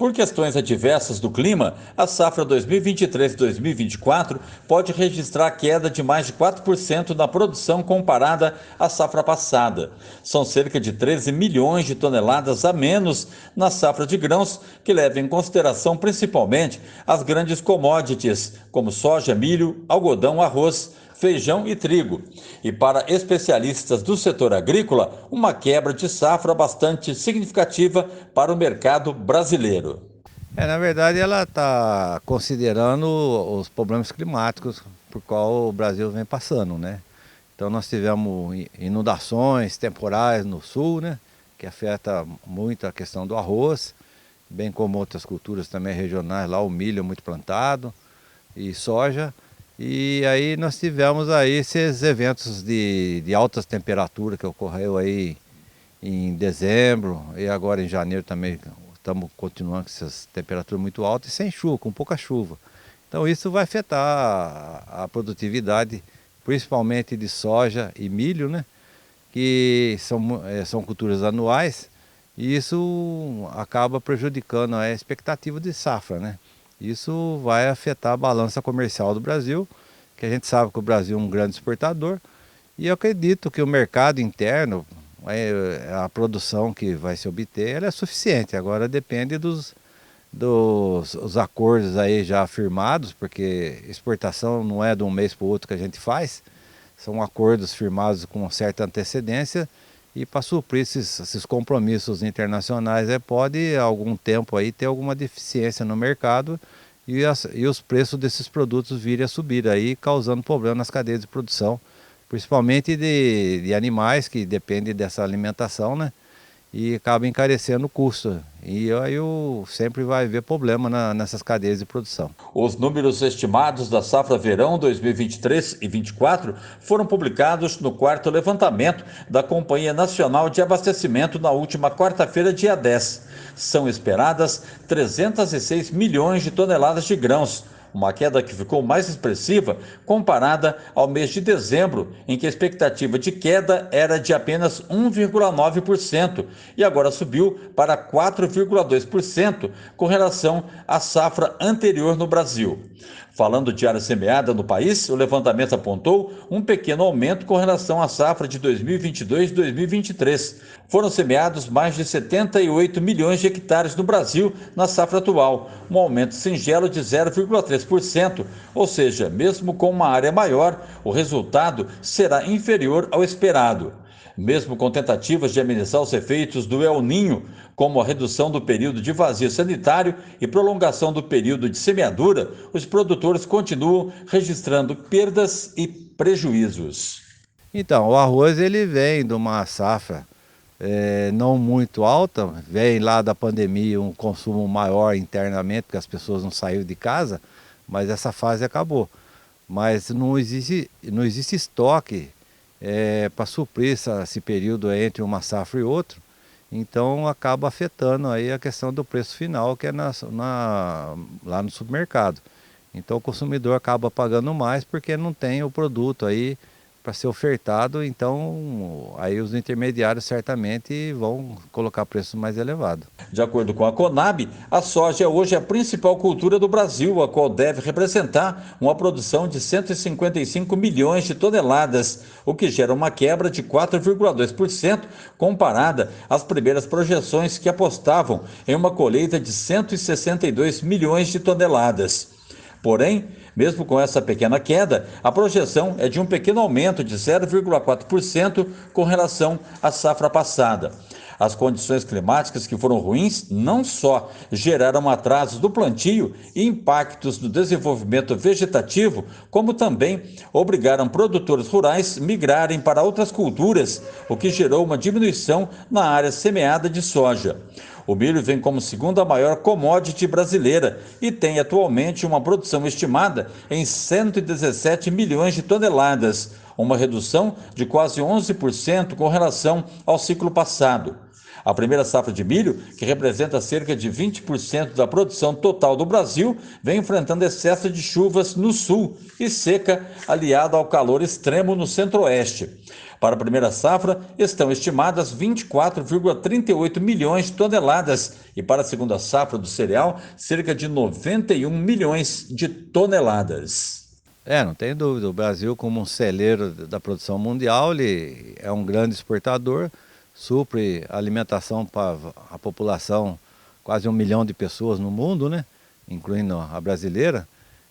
Por questões adversas do clima, a safra 2023-2024 pode registrar queda de mais de 4% na produção comparada à safra passada. São cerca de 13 milhões de toneladas a menos na safra de grãos, que leva em consideração principalmente as grandes commodities, como soja, milho, algodão, arroz, feijão e trigo. E para especialistas do setor agrícola, uma quebra de safra bastante significativa para o mercado brasileiro. Na verdade, ela está considerando os problemas climáticos por qual o Brasil vem passando, né? Então nós tivemos inundações temporais no sul, né? Que afeta muito a questão do arroz, bem como outras culturas também regionais, lá o milho é muito plantado e soja. E aí nós tivemos aí esses eventos de altas temperaturas que ocorreu aí em dezembro e agora em janeiro também estamos continuando com essas temperaturas muito altas e sem chuva, com pouca chuva. Então isso vai afetar a produtividade, principalmente de soja e milho, né? Que são culturas anuais e isso acaba prejudicando a expectativa de safra, né? Isso vai afetar a balança comercial do Brasil, que a gente sabe que o Brasil é um grande exportador, e eu acredito que o mercado interno, a produção que vai se obter, ela é suficiente. Agora depende dos acordos aí já firmados, porque exportação não é de um mês para o outro que a gente faz, são acordos firmados com certa antecedência, e para suprir esses compromissos internacionais, pode algum tempo aí ter alguma deficiência no mercado e os preços desses produtos virem a subir, aí causando problema nas cadeias de produção, principalmente de animais que dependem dessa alimentação, né? E acaba encarecendo o custo. E aí sempre vai haver problema nessas cadeias de produção. Os números estimados da safra verão 2023 e 2024 foram publicados no quarto levantamento da Companhia Nacional de Abastecimento na última quarta-feira, dia 10. São esperadas 306 milhões de toneladas de grãos, uma queda que ficou mais expressiva comparada ao mês de dezembro, em que a expectativa de queda era de apenas 1,9% e agora subiu para 4,2% com relação à safra anterior no Brasil. Falando de área semeada no país, o levantamento apontou um pequeno aumento com relação à safra de 2022 e 2023. Foram semeados mais de 78 milhões de hectares no Brasil na safra atual, um aumento singelo de 0,3%, ou seja, mesmo com uma área maior, o resultado será inferior ao esperado. Mesmo com tentativas de amenizar os efeitos do El Niño, como a redução do período de vazio sanitário e prolongação do período de semeadura, os produtores continuam registrando perdas e prejuízos. Então, o arroz ele vem de uma safra não muito alta, vem lá da pandemia um consumo maior internamente, porque as pessoas não saíram de casa, mas essa fase acabou. Mas não existe estoque para suprir esse período entre uma safra e outra, então acaba afetando aí a questão do preço final, que é lá no supermercado. Então o consumidor acaba pagando mais porque não tem o produto aí para ser ofertado, então aí os intermediários certamente vão colocar preço mais elevado. De acordo com a Conab, a soja hoje é a principal cultura do Brasil, a qual deve representar uma produção de 155 milhões de toneladas, o que gera uma quebra de 4,2% comparada às primeiras projeções que apostavam em uma colheita de 162 milhões de toneladas. Porém, mesmo com essa pequena queda, a projeção é de um pequeno aumento de 0,4% com relação à safra passada. As condições climáticas que foram ruins não só geraram atrasos do plantio e impactos no desenvolvimento vegetativo, como também obrigaram produtores rurais a migrarem para outras culturas, o que gerou uma diminuição na área semeada de soja. O milho vem como segunda maior commodity brasileira e tem atualmente uma produção estimada em 117 milhões de toneladas, uma redução de quase 11% com relação ao ciclo passado. A primeira safra de milho, que representa cerca de 20% da produção total do Brasil, vem enfrentando excesso de chuvas no sul e seca aliada ao calor extremo no centro-oeste. Para a primeira safra, estão estimadas 24,38 milhões de toneladas e para a segunda safra do cereal, cerca de 91 milhões de toneladas. Não tem dúvida, o Brasil, como um celeiro da produção mundial, ele é um grande exportador, supre alimentação para a população, quase 1 milhão de pessoas no mundo, né? Incluindo a brasileira.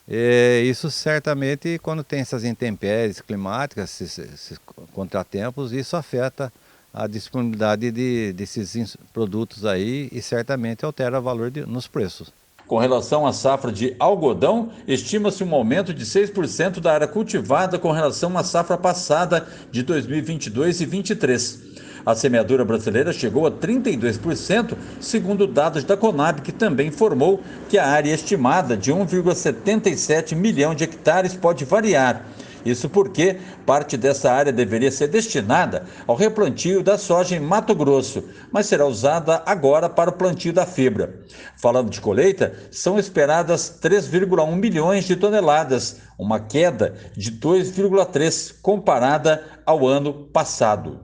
E isso certamente, quando tem essas intempéries climáticas, esses contratempos, isso afeta a disponibilidade desses produtos aí e certamente altera o valor nos preços. Com relação à safra de algodão, estima-se um aumento de 6% da área cultivada com relação à safra passada de 2022 e 2023. A semeadura brasileira chegou a 32%, segundo dados da Conab, que também informou que a área estimada de 1,77 milhão de hectares pode variar. Isso porque parte dessa área deveria ser destinada ao replantio da soja em Mato Grosso, mas será usada agora para o plantio da fibra. Falando de colheita, são esperadas 3,1 milhões de toneladas, uma queda de 2,3% comparada ao ano passado.